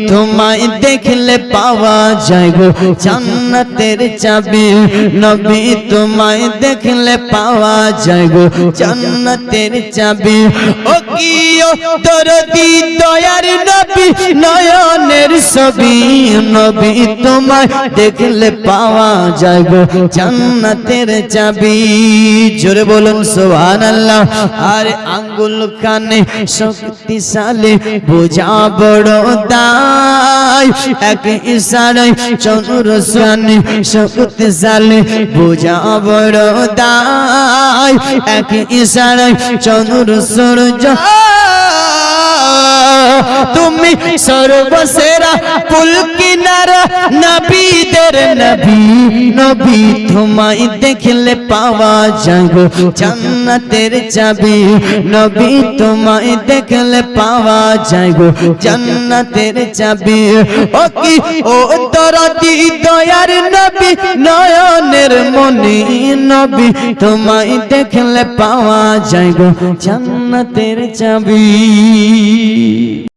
তোমায় দেখলে পাওয়া যায় গো জান্নাতের চাবি নবী তোমায় দেখলে পাওয়া যায় গো জান্নাতের চাবি ও কি দরদি দয়ার নবী নয়নের ছবি নবী তোমায় দেখলে পাওয়া যায় গো জান্নাতের চাবি জোরে বলুন সুবহানাল্লাহ আর আঙ্গুল কানে শক্তিশালী বোঝা বড় এক ইশারায় চতুর সানি শক্তিশালী বোঝা বড় দায় এক ইশারায় চতুর সূর্য তুমি সর্বসেরা কুল কিনারা নবীদের নবী নবী তোমায় দেখলে পাওয়া যায় গো জান্নাতের চাবি নবী তোমায় দেখলে পাওয়া যায় গো জান্নাতের চাবি ও কি ও দরদি দয়ার নবী নয়নের মনি নবী তোমায় দেখলে পাওয়া যায় গো জান্নাতের চাবি।